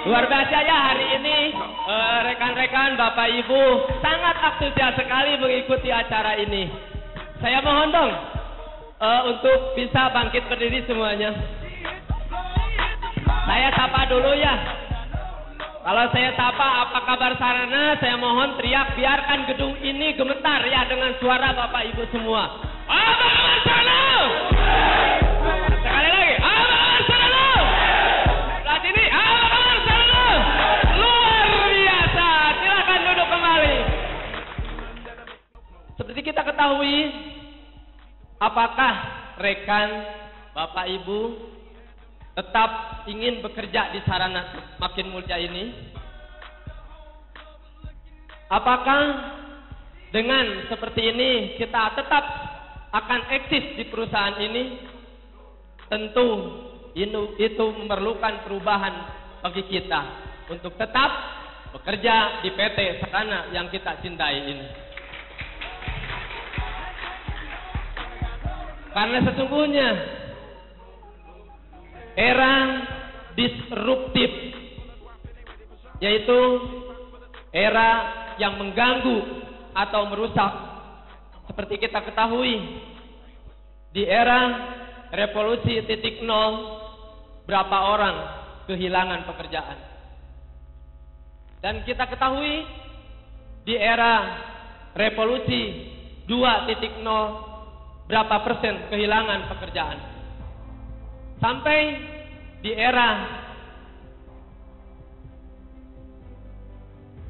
Luar biasa ya hari ini rekan-rekan Bapak Ibu sangat antusias sekali mengikuti acara ini. Saya mohon dong untuk bisa bangkit berdiri semuanya. Saya sapa dulu ya. Kalau saya sapa apa kabar sarana, saya mohon teriak biarkan gedung ini gemetar ya dengan suara Bapak Ibu semua. Apa kabar sarana? Sekali lagi, apa kabar sarana? Sebelah sini, apa kabar sarana? Luar biasa, silakan duduk kembali. Seperti kita ketahui, apakah rekan Bapak Ibu tetap ingin bekerja di sarana makin mulia ini? Apakah dengan seperti ini kita tetap akan eksis di perusahaan ini? Tentu itu memerlukan perubahan bagi kita untuk tetap bekerja di PT Sarana yang kita cintai ini. Karena sesungguhnya era disruptif, yaitu era yang mengganggu atau merusak. Seperti kita ketahui, di era revolusi 0.0 berapa orang kehilangan pekerjaan. Dan kita ketahui di era revolusi 2.0 berapa persen kehilangan pekerjaan. Sampai di era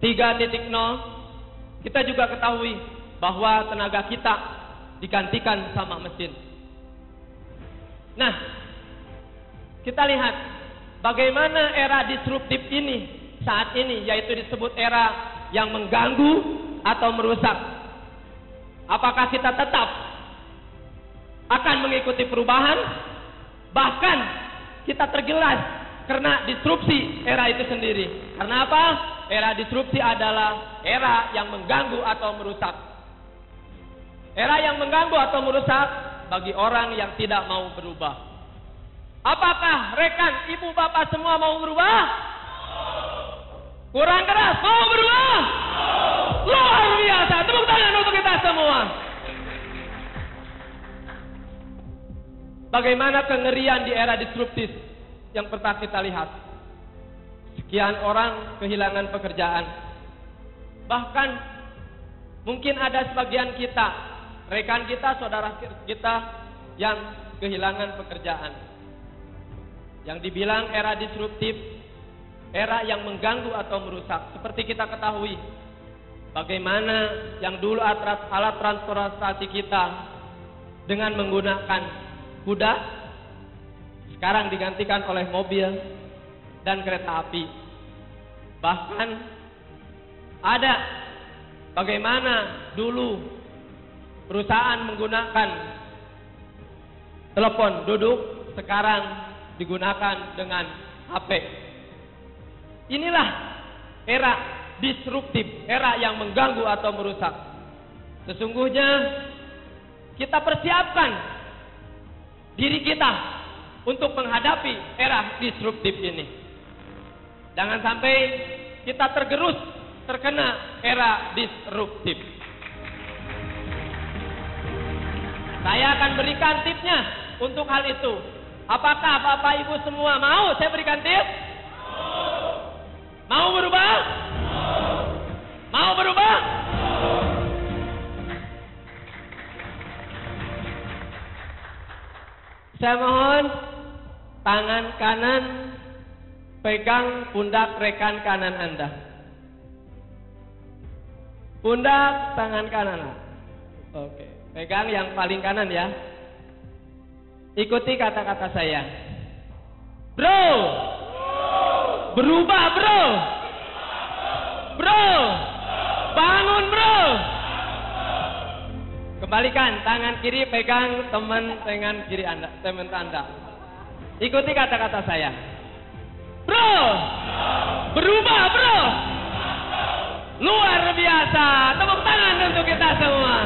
3.0 kita juga ketahui bahwa tenaga kita digantikan sama mesin. Nah, kita lihat bagaimana era disruptif ini saat ini, yaitu disebut era yang mengganggu atau merusak. Apakah kita tetap akan mengikuti perubahan? Bahkan kita tergilas karena disrupsi era itu sendiri. Karena apa? Era disrupsi adalah era yang mengganggu atau merusak. Era yang mengganggu atau merusak bagi orang yang tidak mau berubah. Apakah rekan, ibu, bapak semua mau berubah? Kurang keras, mau berubah? Luar biasa, tepuk tangan untuk kita semua. Bagaimana kengerian di era disruptif yang pernah kita lihat. Sekian orang kehilangan pekerjaan. Bahkan mungkin ada sebagian kita, rekan kita, saudara kita yang kehilangan pekerjaan. Yang dibilang era disruptif, era yang mengganggu atau merusak. Seperti kita ketahui, bagaimana yang dulu alat transportasi kita dengan menggunakan kuda, sekarang digantikan oleh mobil dan kereta api. Bahkan ada bagaimana dulu perusahaan menggunakan telepon duduk, sekarang digunakan dengan HP. Inilah era disruptif, era yang mengganggu atau merusak. Sesungguhnya kita persiapkan diri kita untuk menghadapi era disruptif ini. Jangan sampai kita tergerus terkena era disruptif. Saya akan berikan tipsnya untuk hal itu. Apakah Bapak Ibu semua mau saya berikan tips? Mau berubah? Mau berubah? Saya mohon tangan kanan pegang pundak rekan kanan Anda. Pundak tangan kanan. Oke, pegang yang paling kanan ya. Ikuti kata-kata saya. Bro, berubah bro. Bro, bangun bro. Kembalikan tangan kiri pegang teman kiri Anda, teman Anda. Ikuti kata-kata saya. Bro, berubah bro. Luar biasa. Tepuk tangan untuk kita semua.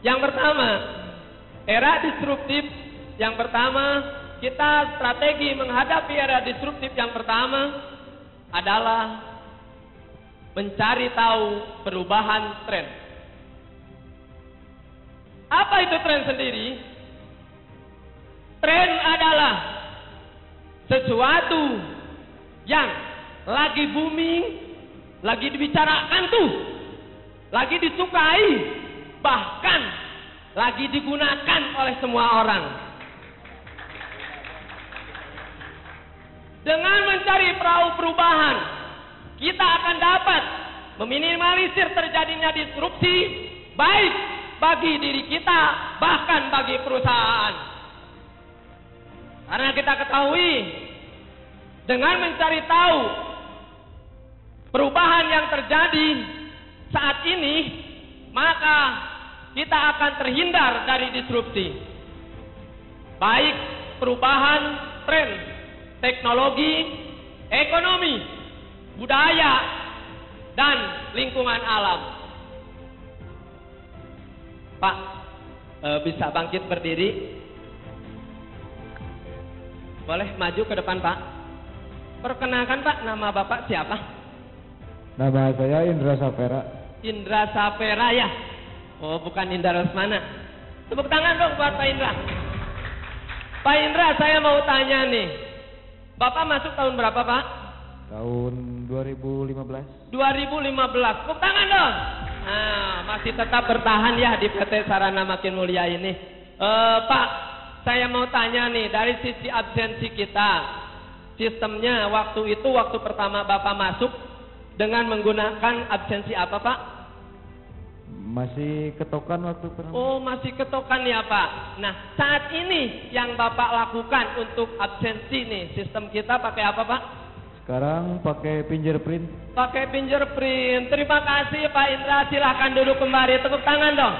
Yang pertama, era disruptif. Yang pertama, kita strategi menghadapi era disruptif yang pertama adalah mencari tahu perubahan tren. Apa itu tren sendiri? Tren adalah sesuatu yang lagi booming, lagi dibicarakan tuh, lagi disukai, bahkan lagi digunakan oleh semua orang. Dengan mencari perubahan, kita akan dapat meminimalisir terjadinya disrupsi, baik bagi diri kita, bahkan bagi perusahaan. Karena kita ketahui, dengan mencari tahu perubahan yang terjadi saat ini, maka kita akan terhindar dari disrupsi. Baik perubahan tren, teknologi, ekonomi, budaya, dan lingkungan alam. Pak, bisa bangkit berdiri? Boleh maju ke depan Pak. Perkenalkan Pak, nama Bapak siapa? Nama saya Indra Sapera. Indra Sapera ya? Oh, bukan Indra Lesmana. Tepuk tangan dong buat Pak Indra. Pak Indra, saya mau tanya nih. Bapak masuk tahun berapa Pak? Tahun 2015. 2015. Tepuk tangan dong. Nah, masih tetap bertahan ya di PT Sarana Makin Mulia ini. Pak, saya mau tanya nih, dari sisi absensi kita, sistemnya waktu itu, waktu pertama Bapak masuk, dengan menggunakan absensi apa Pak? Masih ketokan waktu pertama. Oh, masih ketokan ya Pak. Nah, saat ini yang Bapak lakukan untuk absensi nih, sistem kita pakai apa Pak? Sekarang pakai fingerprint. Pakai fingerprint. Terima kasih Pak Indra, silahkan duduk kembali, tepuk tangan dong.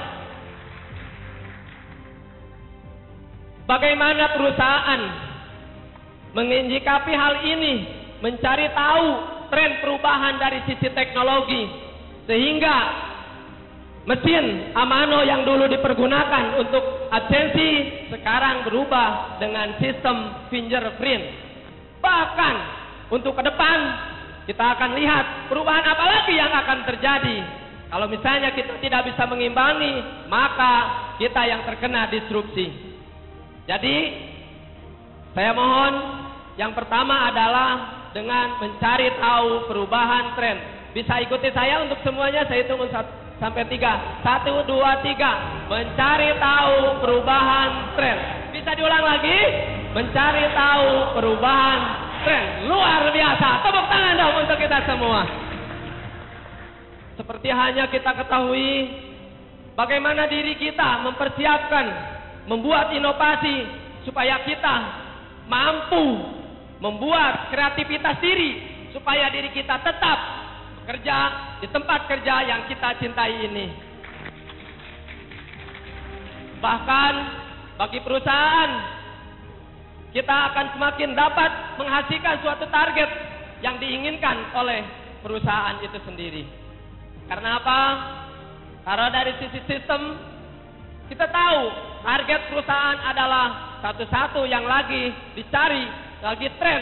Bagaimana perusahaan menyikapi hal ini, mencari tahu tren perubahan dari sisi teknologi, sehingga mesin Amano yang dulu dipergunakan untuk absensi sekarang berubah dengan sistem fingerprint. Bahkan untuk ke depan kita akan lihat perubahan apa lagi yang akan terjadi. Kalau misalnya kita tidak bisa mengimbangi, maka kita yang terkena disrupsi. Jadi, saya mohon yang pertama adalah dengan mencari tahu perubahan tren. Bisa ikuti saya untuk semuanya, saya hitung sampai 3. 1, 2, 3. Mencari tahu perubahan tren. Bisa diulang lagi? Mencari tahu perubahan tren. Luar biasa. Tepuk tangan dong untuk kita semua. Seperti hanya kita ketahui bagaimana diri kita mempersiapkan, membuat inovasi supaya kita mampu membuat kreativitas diri supaya diri kita tetap bekerja di tempat kerja yang kita cintai ini. Bahkan bagi perusahaan, kita akan semakin dapat menghasilkan suatu target yang diinginkan oleh perusahaan itu sendiri. Karena apa? Karena dari sisi sistem, kita tahu target perusahaan adalah satu-satu yang lagi dicari, lagi tren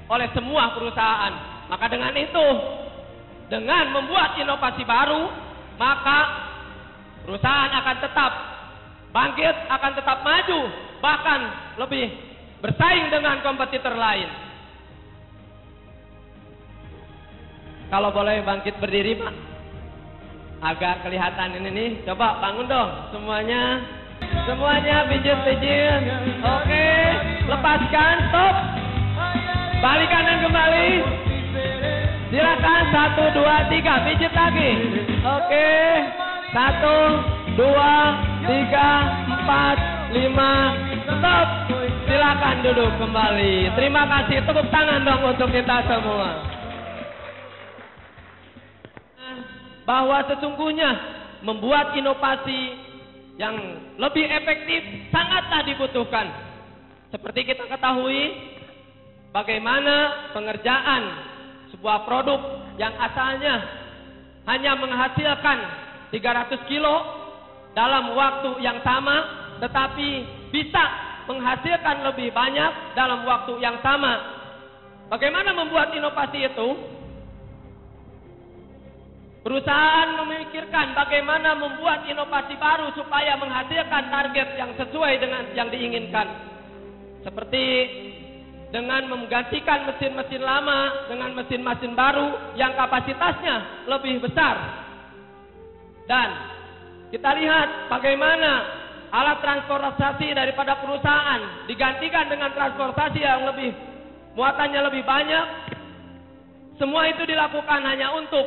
oleh semua perusahaan. Maka dengan itu, dengan membuat inovasi baru, maka perusahaan akan tetap bangkit, akan tetap maju, bahkan lebih bersaing dengan kompetitor lain. Kalau boleh bangkit berdiri, Pak, agar kelihatan ini nih. Coba bangun dong semuanya. Semuanya pijit-pijit. Oke, lepaskan, stop. Balik kanan kembali. Silakan 1, 2, 3, pijit lagi. Oke. 1, 2, 3, 4, 5, stop. Silakan duduk kembali. Terima kasih. Tepuk tangan dong untuk kita semua. Bahwa sesungguhnya membuat inovasi yang lebih efektif sangatlah dibutuhkan. Seperti kita ketahui, bagaimana pengerjaan sebuah produk yang asalnya hanya menghasilkan 300 kilo dalam waktu yang sama, tetapi bisa menghasilkan lebih banyak dalam waktu yang sama. Bagaimana membuat inovasi itu? Perusahaan memikirkan bagaimana membuat inovasi baru supaya menghasilkan target yang sesuai dengan yang diinginkan. Seperti dengan menggantikan mesin-mesin lama dengan mesin-mesin baru yang kapasitasnya lebih besar. Dan kita lihat bagaimana alat transportasi daripada perusahaan digantikan dengan transportasi yang lebih muatannya lebih banyak. Semua itu dilakukan hanya untuk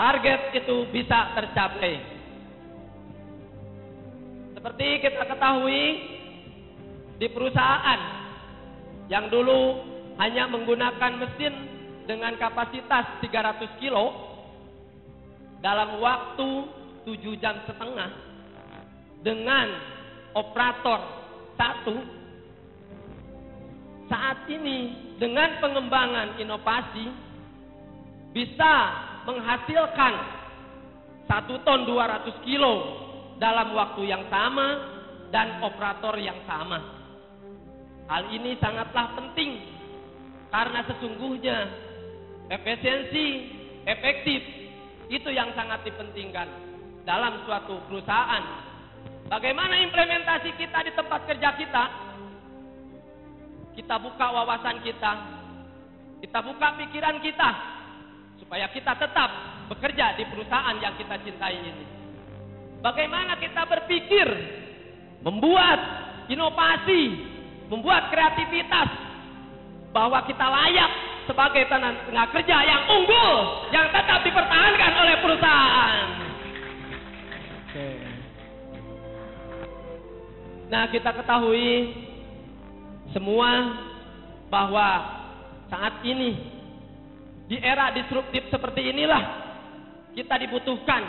target itu bisa tercapai. Seperti kita ketahui, di perusahaan yang dulu hanya menggunakan mesin dengan kapasitas 300 kilo dalam waktu 7,5 jam dengan operator 1, saat ini dengan pengembangan inovasi bisa menghasilkan 1 ton 200 kilo dalam waktu yang sama dan operator yang sama. Hal ini sangatlah penting karena sesungguhnya efisiensi, efektif itu yang sangat dipentingkan dalam suatu perusahaan. Bagaimana implementasi kita di tempat kerja kita? Kita buka wawasan kita buka pikiran kita, supaya kita tetap bekerja di perusahaan yang kita cintai ini. Bagaimana kita berpikir, membuat inovasi, membuat kreativitas, bahwa kita layak sebagai tenaga kerja yang unggul, yang tetap dipertahankan oleh perusahaan. Nah, kita ketahui semua bahwa saat ini di era disruptif seperti inilah kita dibutuhkan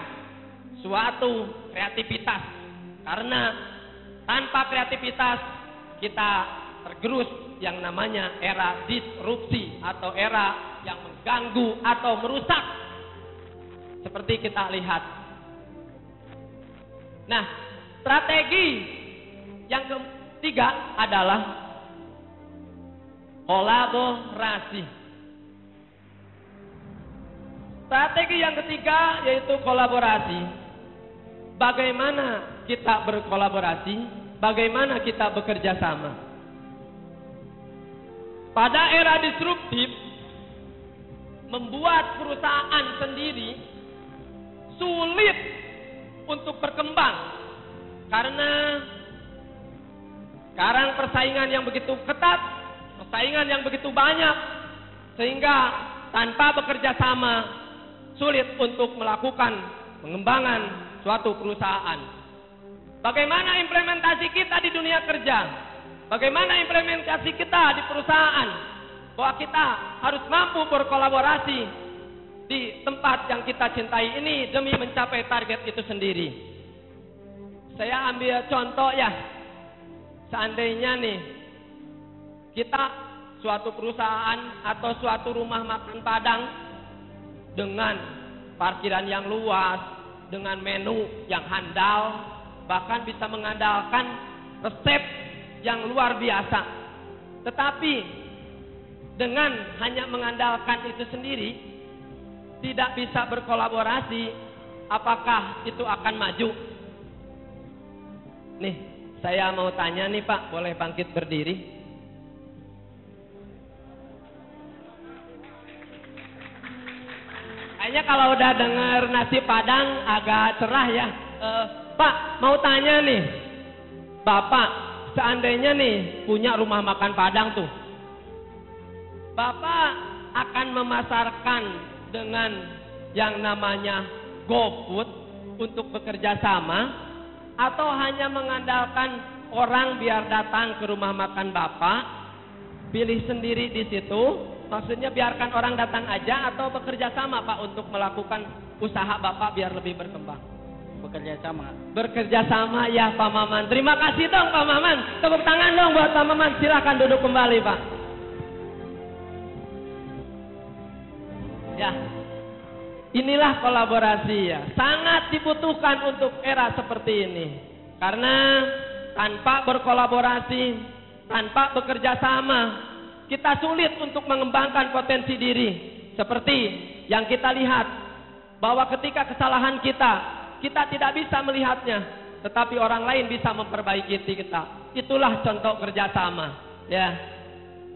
suatu kreativitas. Karena tanpa kreativitas kita tergerus yang namanya era disrupsi atau era yang mengganggu atau merusak. Seperti kita lihat. Nah, strategi yang ketiga adalah kolaborasi. Strategi yang ketiga yaitu kolaborasi. Bagaimana kita berkolaborasi, bagaimana kita bekerja sama. Pada era disruptif, membuat perusahaan sendiri sulit untuk berkembang. Karena sekarang persaingan yang begitu ketat, persaingan yang begitu banyak, sehingga tanpa bekerja sama sulit untuk melakukan pengembangan suatu perusahaan. Bagaimana implementasi kita di dunia kerja? Bagaimana implementasi kita di perusahaan? Bahwa kita harus mampu berkolaborasi di tempat yang kita cintai ini demi mencapai target itu sendiri. Saya ambil contoh ya. Seandainya nih kita suatu perusahaan atau suatu rumah makan Padang dengan parkiran yang luas, dengan menu yang handal, bahkan bisa mengandalkan resep yang luar biasa. Tetapi dengan hanya mengandalkan itu sendiri, tidak bisa berkolaborasi, apakah itu akan maju? Nih, saya mau tanya nih Pak, boleh bangkit berdiri? Kayaknya kalau udah dengar nasi Padang agak cerah ya. Pak, mau tanya nih, Bapak, seandainya nih punya rumah makan Padang tuh, Bapak akan memasarkan dengan yang namanya GoFood untuk bekerja sama, atau hanya mengandalkan orang biar datang ke rumah makan Bapak, pilih sendiri di situ, maksudnya biarkan orang datang aja, atau bekerja sama Pak untuk melakukan usaha Bapak biar lebih berkembang? Bekerja sama. Bekerja sama ya Pak Maman. Terima kasih dong Pak Maman. Tepuk tangan dong buat Pak Maman. Silakan duduk kembali Pak. Ya, inilah kolaborasi ya. Sangat dibutuhkan untuk era seperti ini. Karena tanpa berkolaborasi, tanpa bekerja sama, kita sulit untuk mengembangkan potensi diri. Seperti yang kita lihat, bahwa ketika kesalahan kita tidak bisa melihatnya, tetapi orang lain bisa memperbaiki kita. Itulah contoh kerjasama. Ya,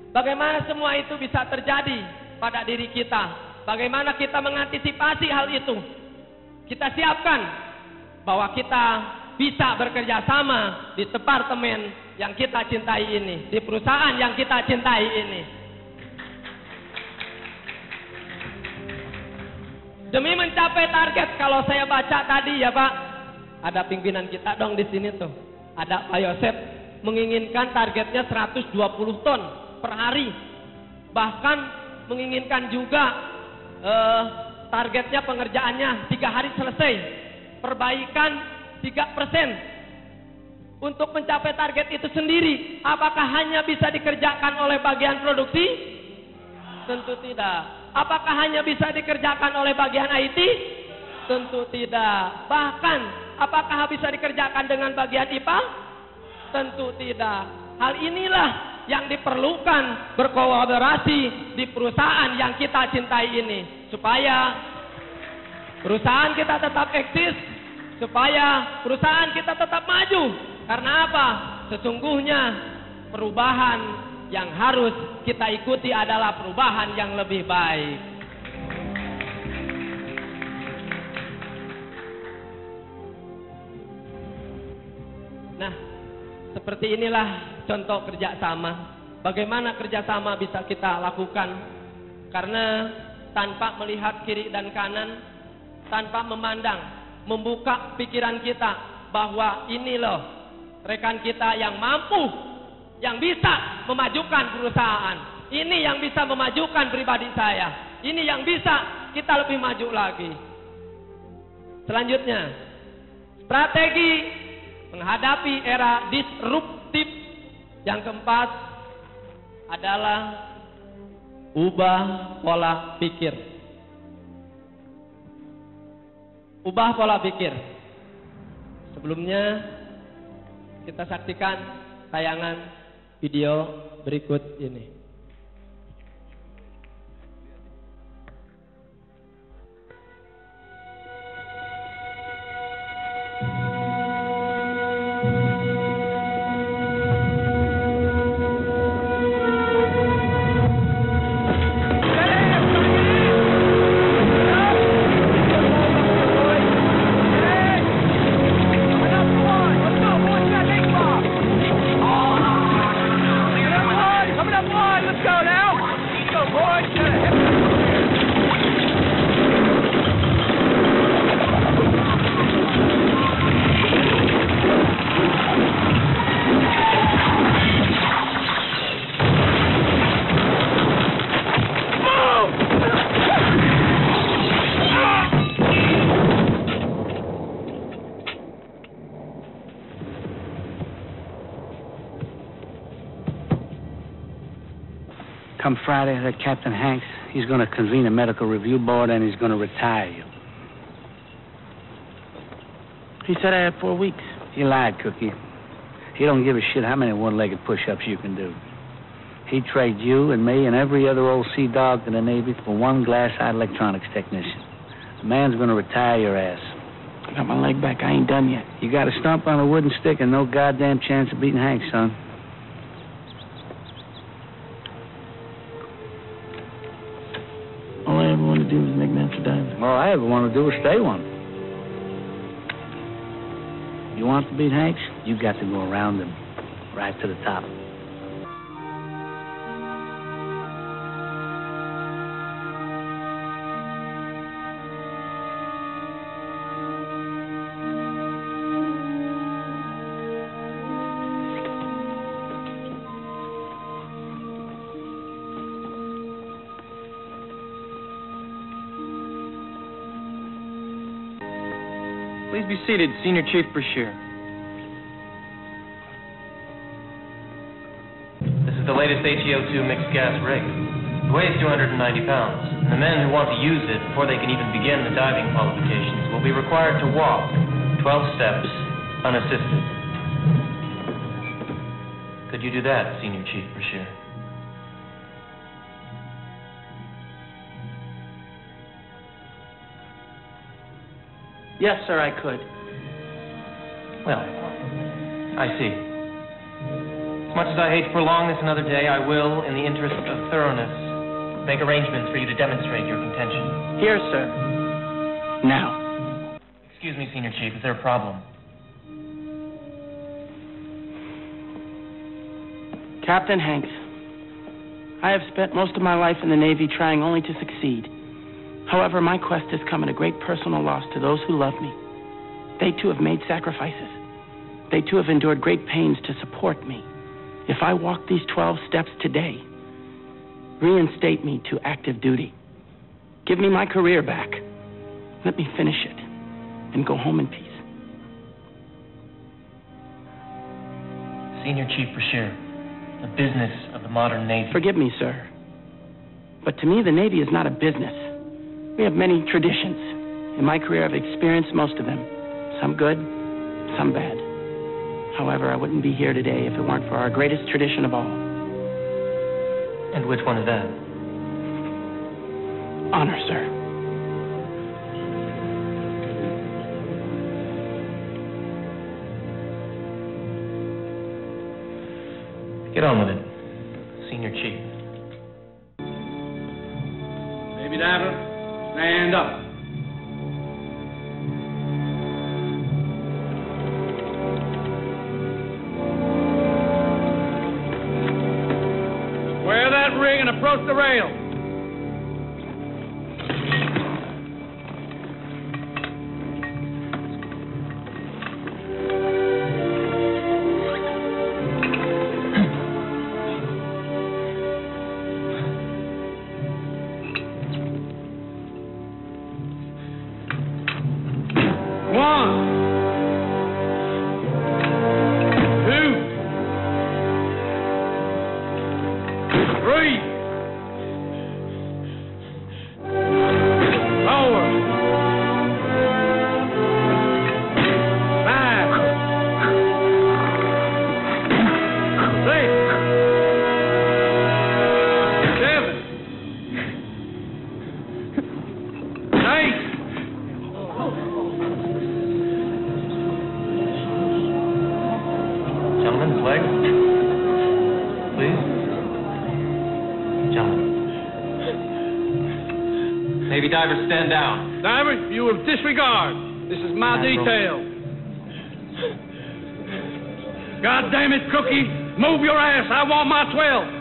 bagaimana semua itu bisa terjadi pada diri kita? Bagaimana kita mengantisipasi hal itu? Kita siapkan bahwa kita bisa bekerja sama di departemen yang kita cintai ini, di perusahaan yang kita cintai ini. Demi mencapai target, kalau saya baca tadi ya Pak, ada pimpinan kita dong di sini tuh, ada Pak Yosep, menginginkan targetnya 120 ton per hari, bahkan menginginkan juga targetnya pengerjaannya 3 hari selesai, perbaikan 3%. Untuk mencapai target itu sendiri, apakah hanya bisa dikerjakan oleh bagian produksi? Tentu tidak. Apakah hanya bisa dikerjakan oleh bagian IT? Tentu tidak. Bahkan, apakah bisa dikerjakan dengan bagian IPA? Tentu tidak. Hal inilah yang diperlukan berkolaborasi di perusahaan yang kita cintai ini, supaya perusahaan kita tetap eksis, supaya perusahaan kita tetap maju. Karena apa? Sesungguhnya perubahan yang harus kita ikuti adalah perubahan yang lebih baik. Nah, seperti inilah contoh kerjasama. Bagaimana kerjasama bisa kita lakukan? Karena tanpa melihat kiri dan kanan, tanpa memandang, membuka pikiran kita bahwa ini loh rekan kita yang mampu, yang bisa memajukan perusahaan. Ini yang bisa memajukan pribadi saya. Ini yang bisa kita lebih maju lagi. Selanjutnya, strategi menghadapi era disruptif. Yang keempat adalah ubah pola pikir. Ubah pola pikir. Sebelumnya kita saksikan tayangan video berikut ini. Coming up wide. Come Friday, that Captain Hanks, he's going to convene a medical review board and he's going to retire you. He said I had 4 weeks. He lied, Cookie. He don't give a shit how many one-legged push-ups you can do. He'd trade you and me and every other old sea dog in the Navy for one glass-eyed electronics technician. The man's going to retire your ass. I got my leg back. I ain't done yet. You got to stomp on a wooden stick and no goddamn chance of beating Hank, son. All I ever wanted to do was make men for diamonds. All I ever want to do is stay one. You want to beat Hanks? You got to go around him, right to the top. Please be seated, Senior Chief Brashear. This is the latest HEO2 mixed gas rig. It weighs 290 pounds, and the men who want to use it before they can even begin the diving qualifications will be required to walk 12 steps unassisted. Could you do that, Senior Chief Brashear? Yes, sir, I could. Well, I see. As much as I hate to prolong this another day, I will, in the interest of thoroughness, make arrangements for you to demonstrate your contention. Here, sir. Now. Excuse me, Senior Chief, is there a problem? Captain Hanks, I have spent most of my life in the Navy trying only to succeed. However, my quest has come at a great personal loss to those who love me. They, too, have made sacrifices. They, too, have endured great pains to support me. If I walk these 12 steps today, reinstate me to active duty. Give me my career back. Let me finish it and go home in peace. Senior Chief Brashear, the business of the modern Navy. Forgive me, sir. But to me, the Navy is not a business. We have many traditions. In my career, I've experienced most of them. Some good, some bad. However, I wouldn't be here today if it weren't for our greatest tradition of all. And which one is that? Honor, sir. Get on with it, Senior Chief. Navy diver, stand up. Square that ring and approach the rail. Navy divers, stand down. Divers, you will disregard. This is my detail. God damn it, Cookie. Move your ass. I want my 12.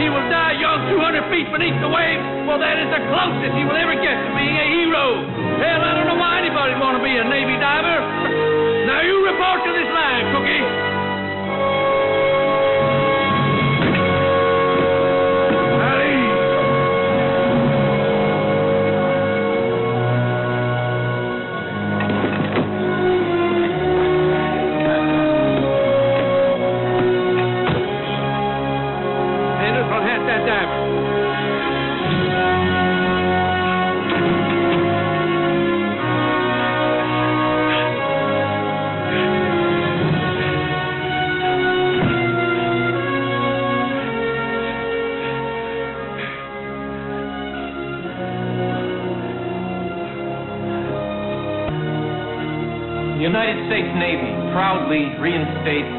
He will die young, 200 your feet beneath the waves, well, that is the closest you will ever get to being a hero. Hell, I don't know why anybody'd want to be a Navy diver. Now you report to this line, Cookie. The United States Navy proudly reinstates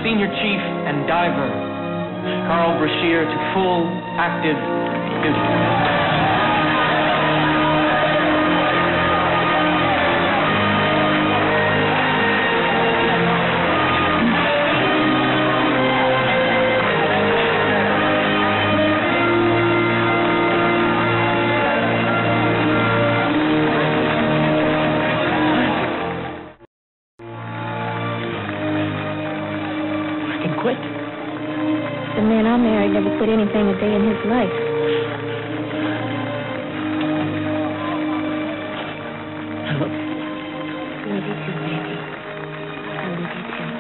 Senior Chief and Diver Carl Brashear to full active duty. The man I married never quit anything a day in his life. I love you. I love you too, baby. I love you too.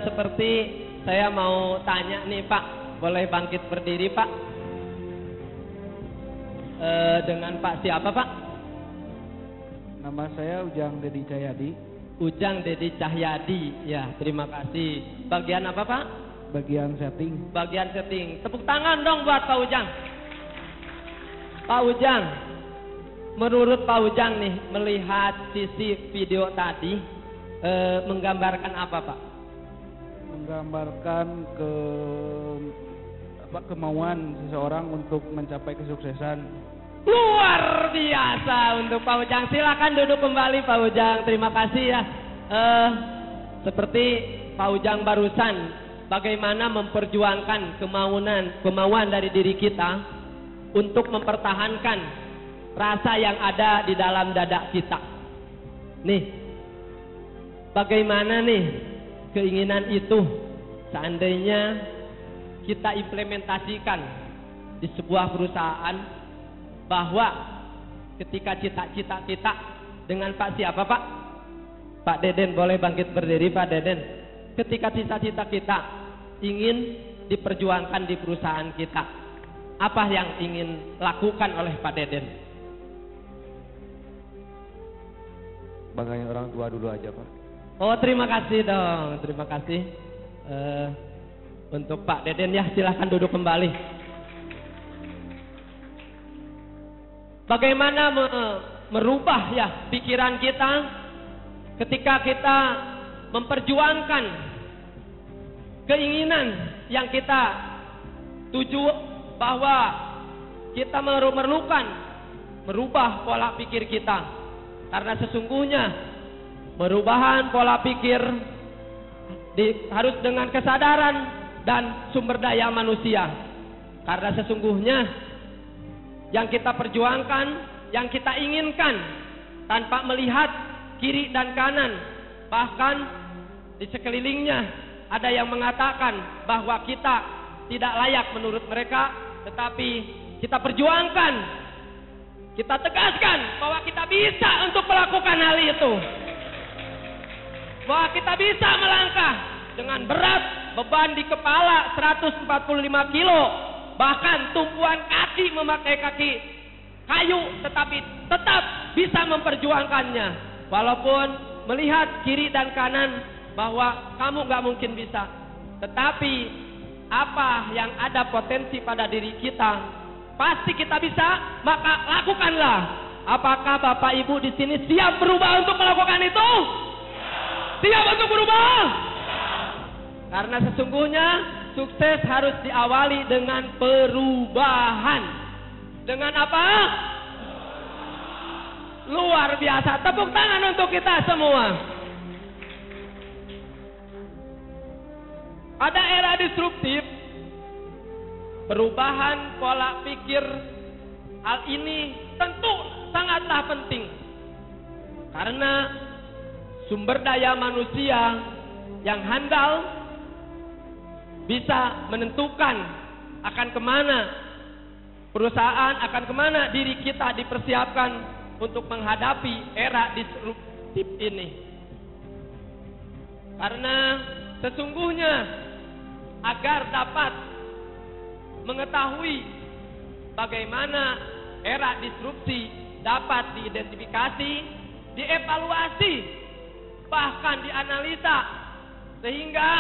Seperti saya mau tanya nih Pak, boleh bangkit berdiri Pak? Dengan Pak siapa Pak? Nama saya Ujang Dedi Cahyadi. Ujang Dedi Cahyadi, ya terima kasih. Bagian apa Pak? Bagian setting. Bagian setting. Tepuk tangan dong buat Pak Ujang. Pak Ujang, menurut Pak Ujang nih, melihat sisi video tadi, menggambarkan apa Pak? Menggambarkan kemauan seseorang untuk mencapai kesuksesan. Luar biasa untuk Pak Ujang. Silakan duduk kembali Pak Ujang. Terima kasih ya. Seperti Pak Ujang barusan, bagaimana memperjuangkan kemauan dari diri kita untuk mempertahankan rasa yang ada di dalam dada kita. Nih, bagaimana nih keinginan itu seandainya kita implementasikan di sebuah perusahaan, bahwa ketika cita-cita kita dengan Pak siapa Pak? Pak Deden, boleh bangkit berdiri Pak Deden. Ketika cita-cita kita ingin diperjuangkan di perusahaan kita, apa yang ingin lakukan oleh Pak Deden? Banggain orang tua dulu aja Pak. Oh terima kasih dong, terima kasih untuk Pak Deden ya, silahkan duduk kembali. Bagaimana merubah ya pikiran kita ketika kita memperjuangkan keinginan yang kita tuju, bahwa kita memerlukan merubah pola pikir kita, karena sesungguhnya perubahan pola pikir harus dengan kesadaran dan sumber daya manusia. Karena sesungguhnya yang kita perjuangkan, yang kita inginkan, tanpa melihat kiri dan kanan, bahkan di sekelilingnya ada yang mengatakan bahwa kita tidak layak menurut mereka, tetapi kita perjuangkan, kita tegaskan bahwa kita bisa untuk melakukan hal itu, bahwa kita bisa melangkah dengan berat beban di kepala 145 kilo, bahkan tumpuan kaki memakai kaki kayu, tetapi tetap bisa memperjuangkannya, walaupun melihat kiri dan kanan bahwa kamu gak mungkin bisa. Tetapi apa yang ada potensi pada diri kita, pasti kita bisa, maka lakukanlah. Apakah Bapak Ibu di sini siap berubah untuk melakukan itu? Siap untuk berubah? Karena sesungguhnya sukses harus diawali dengan perubahan. Dengan apa? Luar biasa. Tepuk tangan untuk kita semua. Pada era disruptif, perubahan pola pikir, hal ini tentu sangatlah penting. Karena sumber daya manusia yang handal bisa menentukan akan kemana perusahaan, akan kemana diri kita dipersiapkan untuk menghadapi era disruptif ini. Karena sesungguhnya agar dapat mengetahui bagaimana era disrupsi dapat diidentifikasi, dievaluasi, bahkan dianalisa, sehingga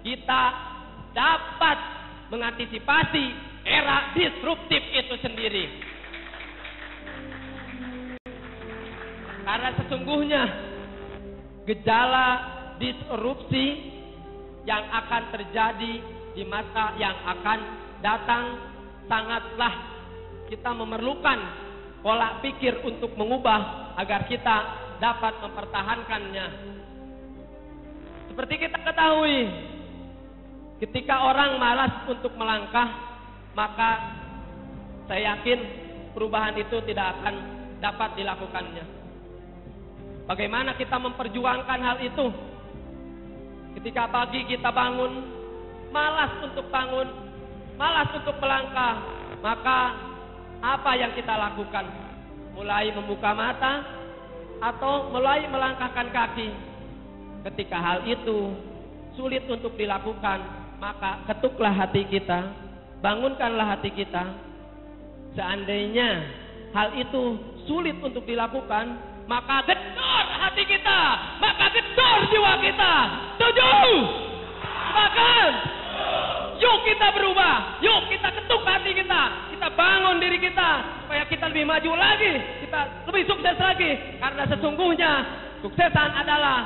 kita dapat mengantisipasi era disruptif itu sendiri. Karena sesungguhnya gejala disrupsi yang akan terjadi di masa yang akan datang sangatlah kita memerlukan pola pikir untuk mengubah agar kita dapat mempertahankannya. Seperti kita ketahui, ketika orang malas untuk melangkah, maka saya yakin perubahan itu tidak akan dapat dilakukannya. Bagaimana kita memperjuangkan hal itu? Ketika pagi kita bangun, malas untuk bangun, malas untuk melangkah, maka apa yang kita lakukan? Mulai membuka mata atau mulai melangkahkan kaki. Ketika hal itu sulit untuk dilakukan, maka ketuklah hati kita, bangunkanlah hati kita. Seandainya hal itu sulit untuk dilakukan, maka gedor hati kita, maka gedor jiwa kita. Setuju? Bahkan yuk kita berubah, yuk kita ketuk hati kita, kita bangun diri kita supaya kita lebih maju lagi, kita lebih sukses lagi. Karena sesungguhnya suksesan adalah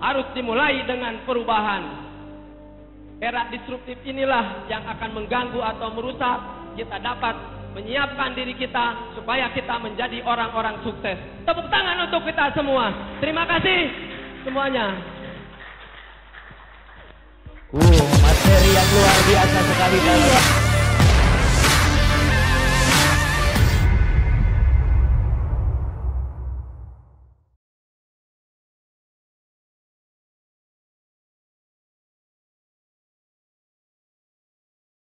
harus dimulai dengan perubahan. Era disruptif inilah yang akan mengganggu atau merusak. Kita dapat menyiapkan diri kita supaya kita menjadi orang-orang sukses. Tepuk tangan untuk kita semua. Terima kasih semuanya. Materi yang luar biasa sekali.